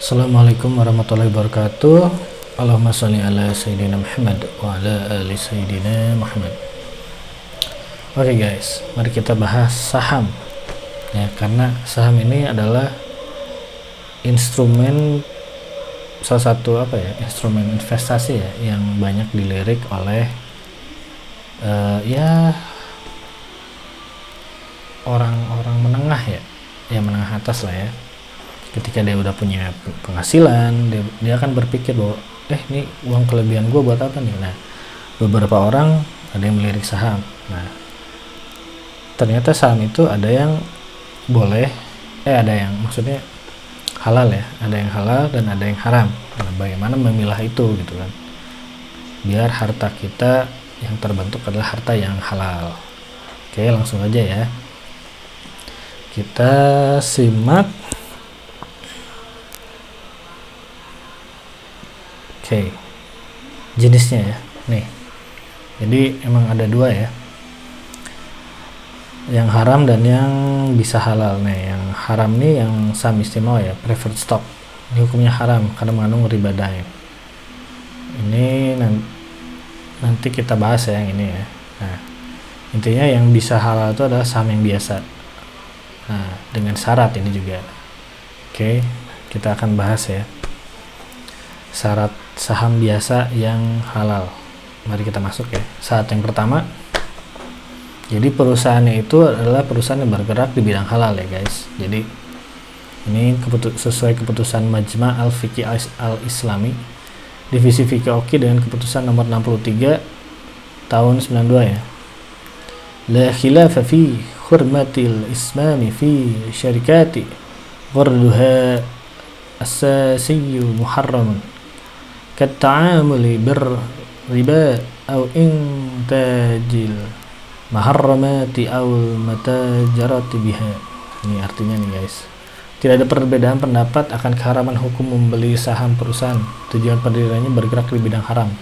Assalamualaikum warahmatullahi wabarakatuh. Allahumma sholli ala sayyidina Muhammad wa ala ali sayyidina Muhammad. Oke guys, mari kita bahas saham. Ya, karena saham ini adalah instrumen salah satu instrumen investasi ya yang banyak dilirik oleh orang-orang menengah ya menengah atas lah ya. Ketika dia udah punya penghasilan, dia akan berpikir bahwa ini uang kelebihan gue buat apa nih. Nah, beberapa orang ada yang melirik saham. Nah, ternyata saham itu ada yang boleh ada yang maksudnya halal ya, ada yang halal dan ada yang haram. Nah, bagaimana memilah itu gitu kan, biar harta kita yang terbentuk adalah harta yang halal. Oke, langsung aja ya, kita simak. Oke, jenisnya ya nih, jadi emang ada dua ya, yang haram dan yang bisa halal. Nih yang haram nih yang saham istimewa ya, preferred stock. Ini hukumnya haram karena mengandung riba daim. Ini nanti kita bahas ya yang ini ya. Nah, intinya yang bisa halal itu adalah saham yang biasa. Nah, dengan syarat ini juga. Oke, kita akan bahas ya syarat saham biasa yang halal. Mari kita masuk ya. Syarat yang pertama, jadi perusahaannya itu adalah perusahaan yang bergerak di bidang halal ya guys. Jadi ini sesuai keputusan Majma' Al-Fiqh Al-Islami Divisi Fiqh Oki dengan keputusan nomor 63 tahun 92 ya. La khilafa fi hurmatil ismami fi syarikati gharduha asasiyyu muharramun katta'amuli birriba au intajil maharramati au matajarati biha. Ini artinya nih guys, tidak ada perbedaan pendapat akan keharaman hukum membeli saham perusahaan tujuan pendiriannya bergerak di bidang haram,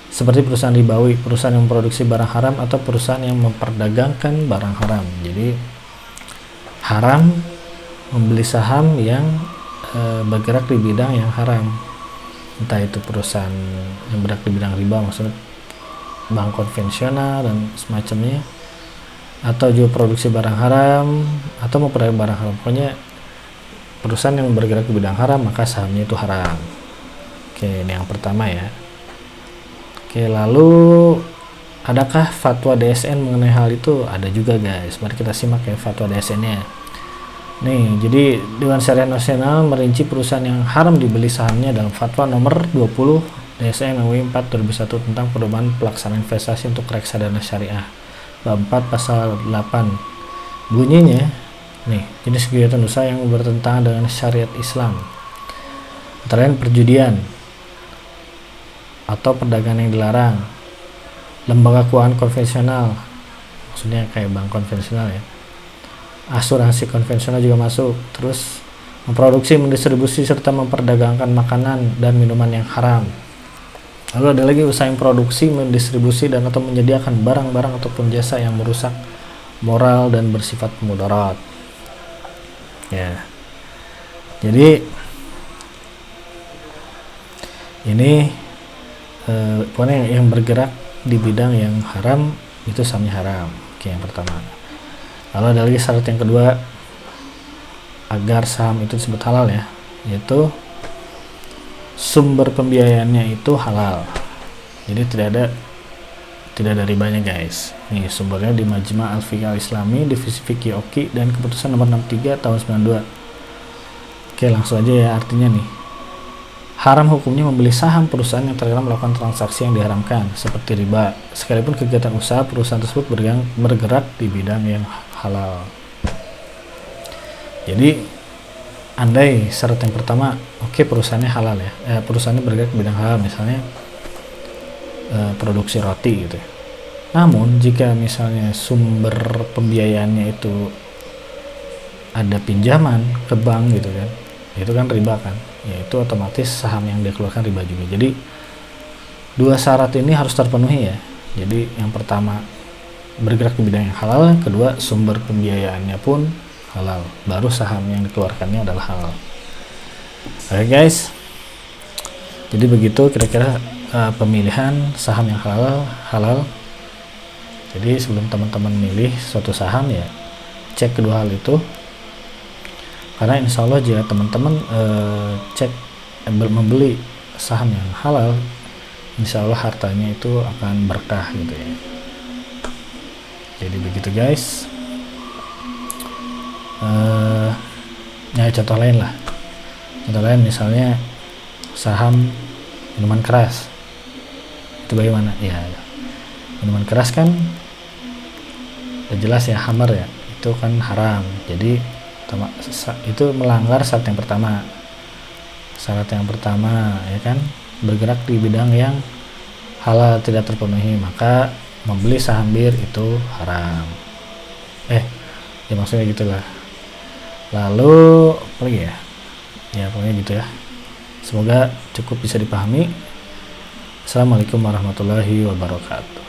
seperti perusahaan ribawi, perusahaan yang memproduksi barang haram, atau perusahaan yang memperdagangkan barang haram. Jadi haram membeli saham yang bergerak di bidang yang haram, entah itu perusahaan yang bergerak di bidang riba, maksudnya bank konvensional dan semacamnya, atau juga produksi barang haram atau memperdagangkan barang haram. Pokoknya perusahaan yang bergerak di bidang haram maka sahamnya itu haram. Oke, ini yang pertama ya. Oke, lalu adakah fatwa DSN mengenai hal itu? Ada juga guys. Mari kita simak ya fatwa DSN-nya. Nih, jadi Dewan Syariah Nasional merinci perusahaan yang haram dibeli sahamnya dalam fatwa nomor 20 DSN MUI 4 2001 tentang pedoman pelaksanaan investasi untuk reksadana syariah. Bab 4 pasal 8. Bunyinya, nih, jenis kegiatan usaha yang bertentangan dengan syariat Islam, antara lain perjudian atau perdagangan yang dilarang, lembaga keuangan konvensional, maksudnya kayak bank konvensional ya, asuransi konvensional juga masuk, terus memproduksi, mendistribusi, serta memperdagangkan makanan dan minuman yang haram. Lalu ada lagi usaha yang produksi, mendistribusi, dan atau menyediakan barang-barang ataupun jasa yang merusak moral dan bersifat mudarat. Ya, jadi ini pokoknya yang bergerak di bidang yang haram itu sahamnya haram. Oke, yang pertama. Lalu ada lagi syarat yang kedua agar saham itu disebut halal ya, yaitu sumber pembiayaannya itu halal. Jadi tidak ada ribanya guys. Nih sumbernya di Majma' Al-Fiqh Al-Islami Divisi Fiqh Oki dan keputusan nomor 63 tahun 92. Oke, langsung aja ya artinya nih. Haram hukumnya membeli saham perusahaan yang terkadang melakukan transaksi yang diharamkan seperti riba, sekalipun kegiatan usaha perusahaan tersebut bergerak di bidang yang halal. Jadi andai syarat yang pertama, perusahaannya halal ya, perusahaannya bergerak di bidang halal, misalnya produksi roti gitu ya. Namun jika misalnya sumber pembiayaannya itu ada pinjaman ke bank gitu kan, itu kan riba kan, ya itu otomatis saham yang dikeluarkan riba juga. Jadi dua syarat ini harus terpenuhi ya. Jadi yang pertama bergerak di bidang yang halal, kedua sumber pembiayaannya pun halal, baru saham yang dikeluarkannya adalah halal. Oke guys, jadi begitu kira-kira pemilihan saham yang halal. Jadi sebelum teman-teman milih suatu saham ya cek kedua hal itu, karena insya Allah jika teman-teman membeli saham yang halal, insya Allah hartanya itu akan berkah gitu ya. Jadi begitu guys. Ya contoh lain lah, misalnya saham minuman keras itu bagaimana ya. Minuman keras kan jelas ya hammer ya, itu kan haram. Jadi itu melanggar syarat yang pertama ya kan, bergerak di bidang yang halal tidak terpenuhi, maka membeli saham bir itu haram. Ya maksudnya gitulah. Lalu apa lagi ya pokoknya gitu ya. Semoga cukup bisa dipahami. Assalamualaikum warahmatullahi wabarakatuh.